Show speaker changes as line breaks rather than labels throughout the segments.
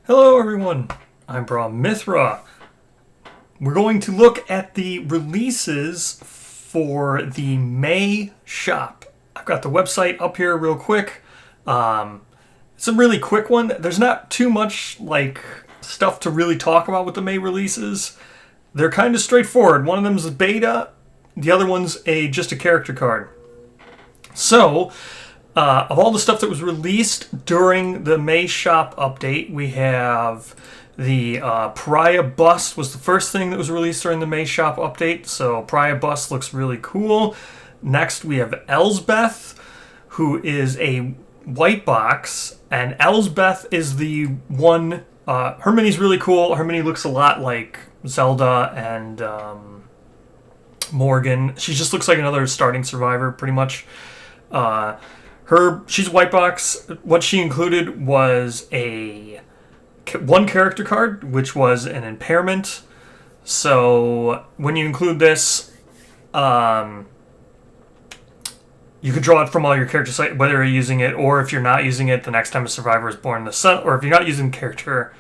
Hello everyone, I'm Brom Mithra. We're going to look at the releases for the May shop. I've got the website up here real quick. It's a really quick one. There's not too much stuff to really talk about with the May releases. They're kind of straightforward. One of them is a beta, the other one's just a character card. So, of all the stuff that was released during the May shop update, we have the Pariah Bust was the first thing that was released during the May shop update. So Pariah Bust looks really cool. Next we have Elsbeth, who is a white box, and Elsbeth is the one. Her mini's really cool. Her mini looks a lot like Zelda and Morgan. She just looks like another starting survivor, pretty much. She's a white box. What she included was one character card, which was an impairment. So when you include this, you could draw it from all your characters, whether you're using it or if you're not using it, the next time a survivor is born in the sun, or if you're not using character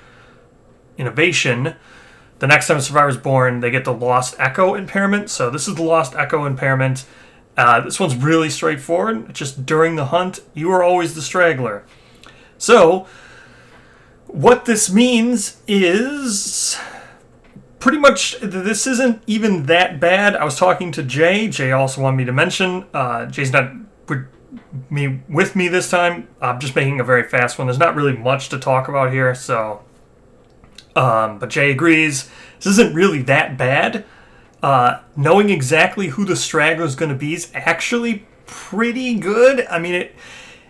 innovation, the next time a survivor is born, they get the Lost Echo impairment. So this is the Lost Echo impairment. This one's really straightforward. Just during the hunt, you are always the straggler. So, what this means is pretty much this isn't even that bad. I was talking to Jay. Jay also wanted me to mention. Jay's not with me this time. I'm just making a very fast one. There's not really much to talk about here. So, but Jay agrees. This isn't really that bad. Knowing exactly who the straggler is going to be is actually pretty good. I mean,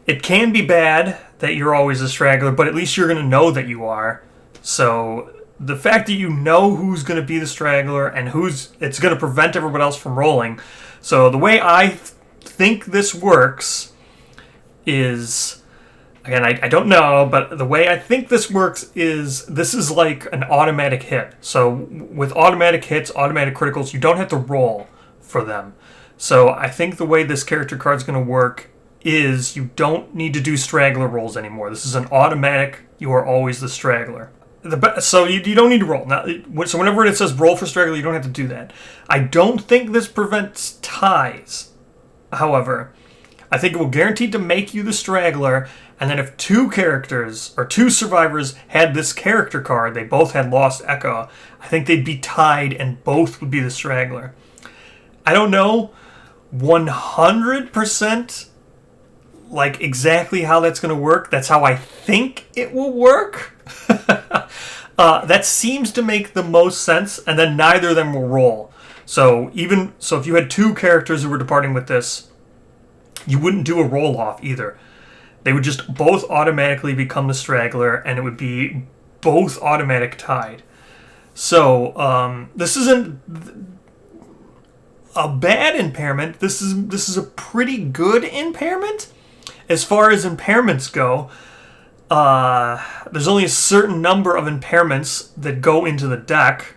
it can be bad that you're always a straggler, but at least you're going to know that you are. So the fact that you know who's going to be the straggler and it's going to prevent everyone else from rolling. So the way I think this works is, again, I don't know, but the way I think this works is this is like an automatic hit. So with automatic hits, automatic criticals, you don't have to roll for them. So I think the way this character card is going to work is you don't need to do straggler rolls anymore. This is an automatic, you are always the straggler. So you don't need to roll. Now, so whenever it says roll for straggler, you don't have to do that. I don't think this prevents ties, however. I think it will guarantee to make you the straggler, and then if two characters or two survivors had this character card, they both had Lost Echo, I think they'd be tied and both would be the straggler. I don't know 100% exactly how that's going to work. That's how I think it will work. That seems to make the most sense, and then neither of them will roll. So if you had two characters who were departing with this, you wouldn't do a roll-off either. They would just both automatically become the straggler, and it would be both automatic tied. So, this isn't a bad impairment. This is a pretty good impairment. As far as impairments go, there's only a certain number of impairments that go into the deck.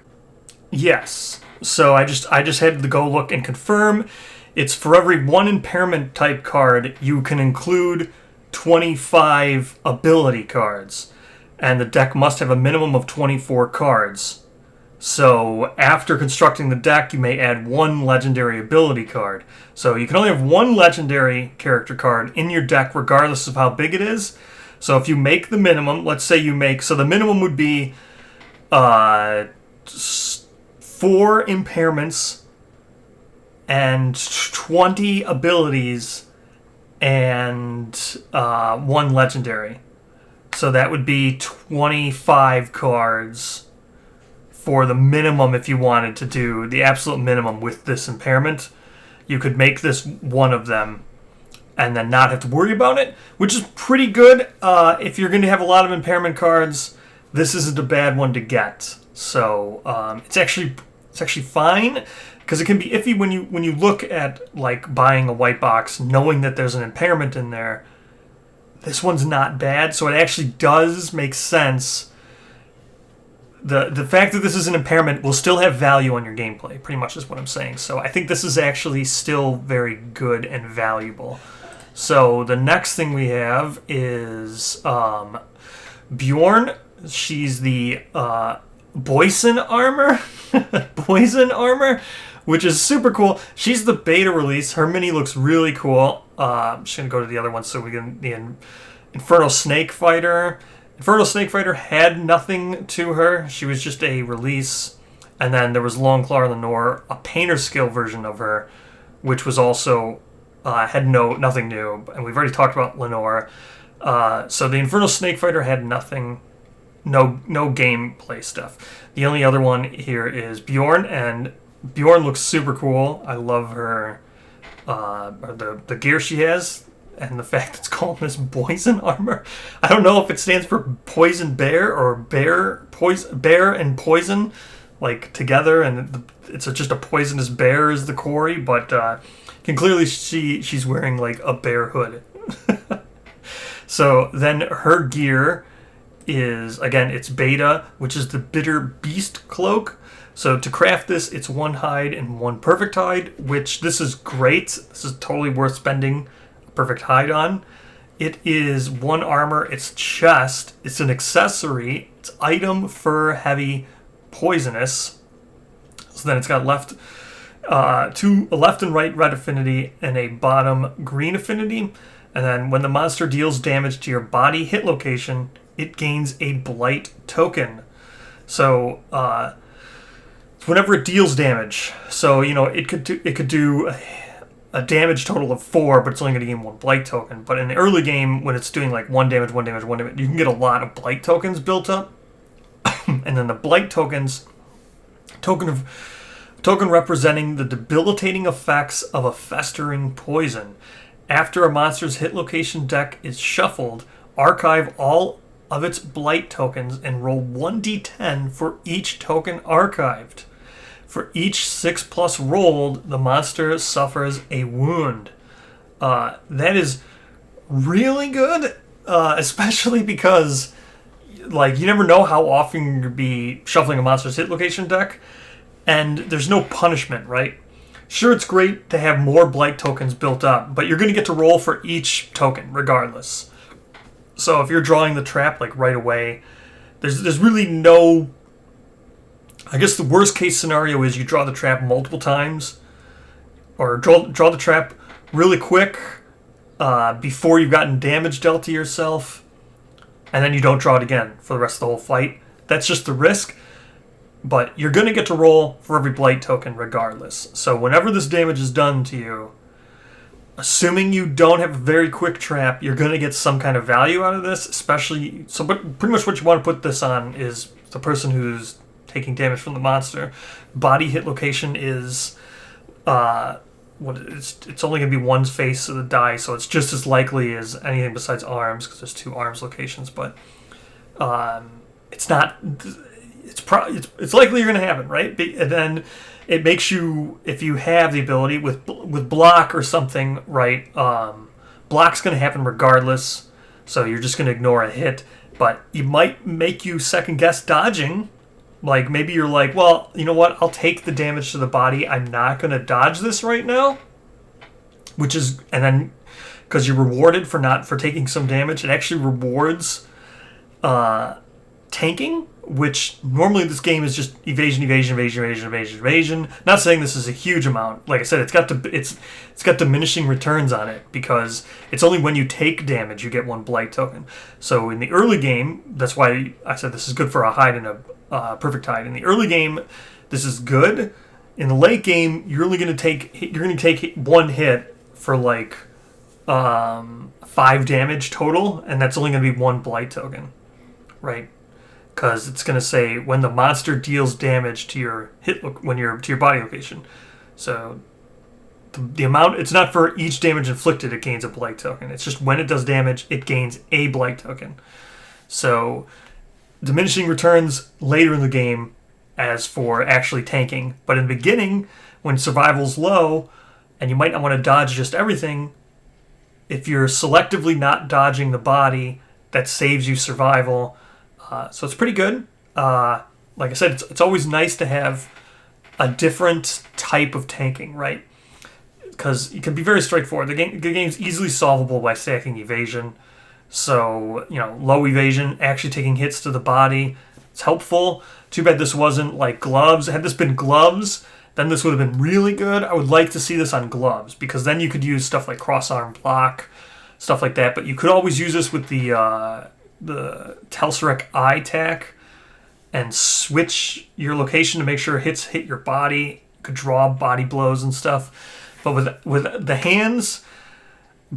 Yes. So I just had to go look and confirm. It's for every one impairment type card, you can include 25 ability cards. And the deck must have a minimum of 24 cards. So after constructing the deck, you may add one legendary ability card. So you can only have one legendary character card in your deck regardless of how big it is. So if you make the minimum, let's say so the minimum would be 4 impairments and 20 abilities and 1 legendary. So that would be 25 cards for the minimum if you wanted to do the absolute minimum with this impairment. You could make this one of them and then not have to worry about it, which is pretty good. If you're going to have a lot of impairment cards, this isn't a bad one to get. So it's actually fine, because it can be iffy when you look at buying a white box, knowing that there's an impairment in there. This one's not bad, so it actually does make sense. The fact that this is an impairment will still have value on your gameplay, pretty much is what I'm saying. So I think this is actually still very good and valuable. So the next thing we have is Bjorn, She's the Poison armor, Poison armor, which is super cool. She's the beta release. Her mini looks really cool. I'm just gonna go to the other one so we can the Infernal Snake Fighter. Infernal Snake Fighter had nothing to her. She was just a release. And then there was Longclaw Lenore, a painter skill version of her, which was also had nothing new. And we've already talked about Lenore. So the Infernal Snake Fighter had nothing, no gameplay stuff. The only other one here is Bjorn, and Bjorn looks super cool. I love her, the gear she has. And the fact it's called this poison armor. I don't know if it stands for poison bear or bear and poison, like together, and it's just a poisonous bear is the quarry. But can clearly she's wearing like a bear hood. So then her gear is, again, it's beta, which is the Bitter Beast cloak. So to craft this, it's 1 hide and 1 perfect hide, which this is great. This is totally worth spending perfect hide on. It is 1 armor, it's chest, it's an accessory, it's item, fur, heavy, poisonous. So then it's got a left and right red affinity and a bottom green affinity. And then when the monster deals damage to your body hit location, it gains a blight token. So whenever it deals damage, so it could do a damage total of 4, but it's only going to gain 1 blight token. But in the early game, when it's doing like 1 damage, you can get a lot of blight tokens built up. And then the blight tokens, token representing the debilitating effects of a festering poison. After a monster's hit location deck is shuffled, archive all of its blight tokens and roll 1d10 for each token archived. For each 6+ rolled, the monster suffers a wound. That is really good, especially because you never know how often you're going to be shuffling a monster's hit location deck, and there's no punishment, right? Sure, it's great to have more blight tokens built up, but you're going to get to roll for each token regardless. So if you're drawing the trap right away, there's really no... I guess the worst case scenario is you draw the trap multiple times, or draw the trap really quick before you've gotten damage dealt to yourself, and then you don't draw it again for the rest of the whole fight. That's just the risk, but you're going to get to roll for every blight token regardless. So whenever this damage is done to you, assuming you don't have a very quick trap, you're going to get some kind of value out of this, especially... So pretty much what you want to put this on is the person who's taking damage from the monster. Body hit location is it's only going to be 1 face of the die, so it's just as likely as anything besides arms, because there's 2 arms locations. But it's not. It's likely you're going to have it, right? And then it makes you, if you have the ability with block or something, right? Block's going to happen regardless, so you're just going to ignore a hit. But it might make you second guess dodging. Maybe you're like, well, you know what? I'll take the damage to the body. I'm not going to dodge this right now. And then, because you're rewarded for taking some damage, it actually rewards tanking, which normally this game is just evasion. Not saying this is a huge amount. Like I said, it's got diminishing returns on it, because it's only when you take damage you get 1 blight token. So in the early game, that's why I said this is good for a hide and a perfect hide. In the early game, this is good. In the late game, you're only going to take 1 hit for 5 damage total, and that's only going to be 1 blight token, right? Because it's going to say when the monster deals damage to your to your body location. So the amount, it's not for each damage inflicted it gains a blight token. It's just when it does damage, it gains a blight token. So diminishing returns later in the game as for actually tanking. But in the beginning, when survival's low and you might not want to dodge just everything, if you're selectively not dodging the body, that saves you survival. So it's pretty good. Like I said, it's always nice to have a different type of tanking, right? Because it can be very straightforward. The game's easily solvable by stacking evasion. So, low evasion, actually taking hits to the body. It's helpful. Too bad this wasn't like gloves. Had this been gloves, then this would have been really good. I would like to see this on gloves, because then you could use stuff like cross-arm block, stuff like that. But you could always use this with the Telseric eye tack and switch your location to make sure hits hit your body. You could draw body blows and stuff. But with the hands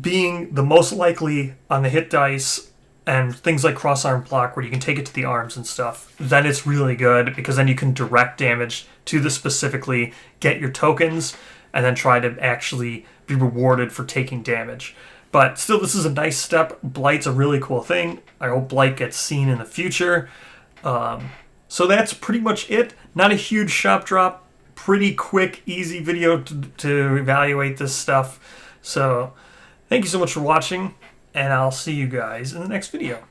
being the most likely on the hit dice, and things like cross-arm block where you can take it to the arms and stuff, then it's really good, because then you can direct damage to this specifically, get your tokens, and then try to actually be rewarded for taking damage. But still, this is a nice step. Blight's a really cool thing. I hope Blight gets seen in the future. So that's pretty much it. Not a huge shop drop. Pretty quick, easy video to evaluate this stuff. So thank you so much for watching, and I'll see you guys in the next video.